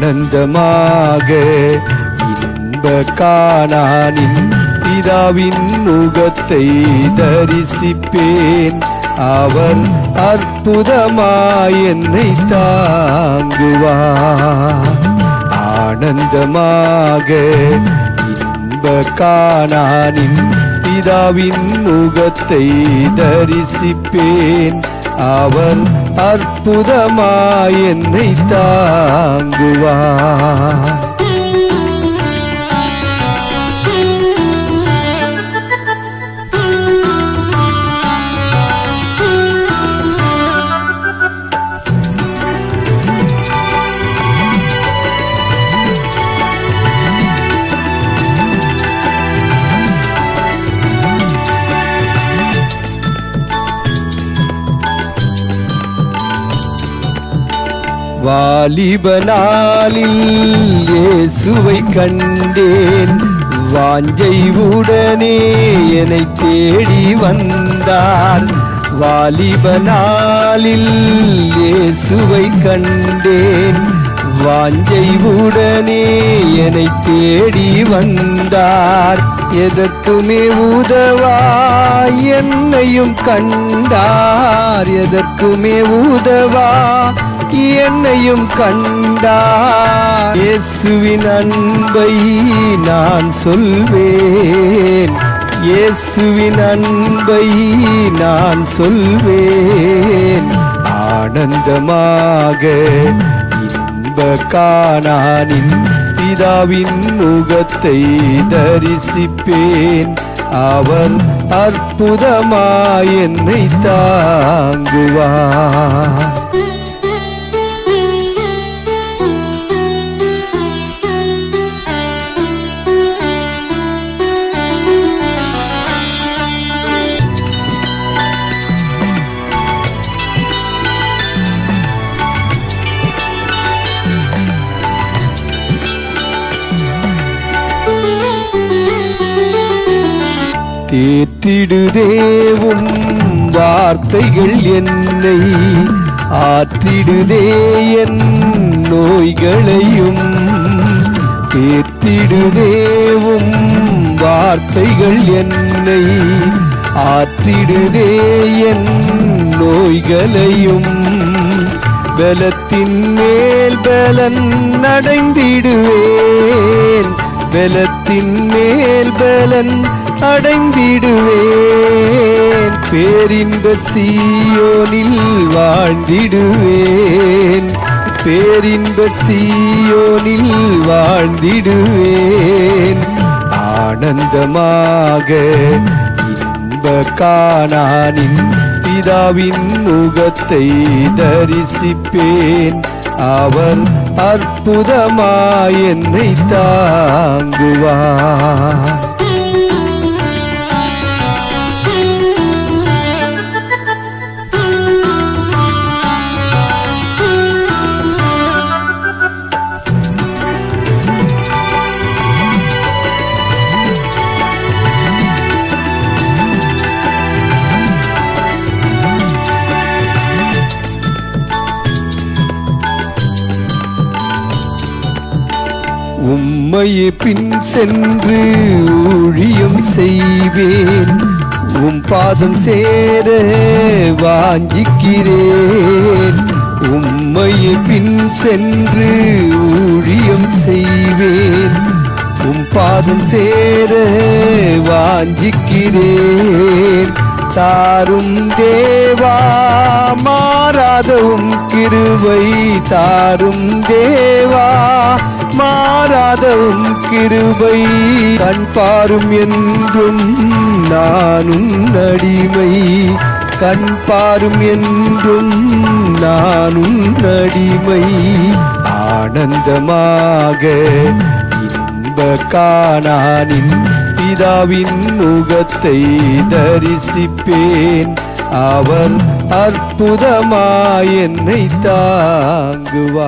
ஆனந்தமாக இன்ப கானானின் பிதாவின் முகத்தை தரிசிப்பேன். அவர் அற்புதமாய் என்னை தாங்குவார். ஆனந்தமாக இன்ப கானானின் பிதாவின் முகத்தை தரிசிப்பேன். அவர் அற்புதமாய் என்னை தாங்குவார். வாலிப நாளில் இயேசுவை கண்டேன். வாஞ்சை உடனே என்னை தேடி வந்தார். வாலிப நாளில் இயேசுவை கண்டேன். வாஞ்சை உடனே என்னை தேடி வந்தார். எதற்குமே உதவா என்னையும் கண்டார். எதற்குமே உதவா என்னையும் கண்டார். இயேசுவின் அன்பை நான் சொல்வேன். இயேசுவின் அன்பை நான் சொல்வேன். ஆனந்தமாக இன்ப கானானின் பிதாவின் முகத்தை தரிசிப்பேன். அவர் அற்புதமாய் என்னை தாங்குவார். தேற்றிடுதேவும் வார்த்தைகள் என்னை ஆற்றிடுதே என் நோய்களையும். தேற்றிடுதேவும் வார்த்தைகள் என்னை ஆற்றிடுதே என் நோய்களையும். பலத்தின் மேல் பலன் அடைந்திடுவேன். பலத்தின் மேல் பலன் அடைந்திடுவேன். பேரின்ப சீயோனில் வாழ்ந்திடுவேன். பேரின்ப சீயோனில் வாழ்ந்திடுவேன். ஆனந்தமாக இன்ப கானானின் பிதாவின் முகத்தை தரிசிப்பேன். அவர் அற்புதமாய் என்னை தாங்குவார். உம்மையே பின் சென்று ஊழியம் செய்வேன். உம் பாதம் சேர வாஞ்சிக்கிறேன். உம்மையே பின் சென்று ஊழியம் செய்வேன். உம் பாதம் சேர வாஞ்சிக்கிறேன். தாரும் தேவா மாறாதவும் கிருபை. தாரும் தேவா மாறாதவும் கிருபை. கண் பாரும் என்றும் நானும் அடிமை. கண் பாரும் என்றும் நானும் அடிமை. ஆனந்தமாக இன்ப கானானின் பிதாவின் முகத்தை தரிசிப்பேன். அவர் அற்புதமாய் என்னை தாங்குவார்.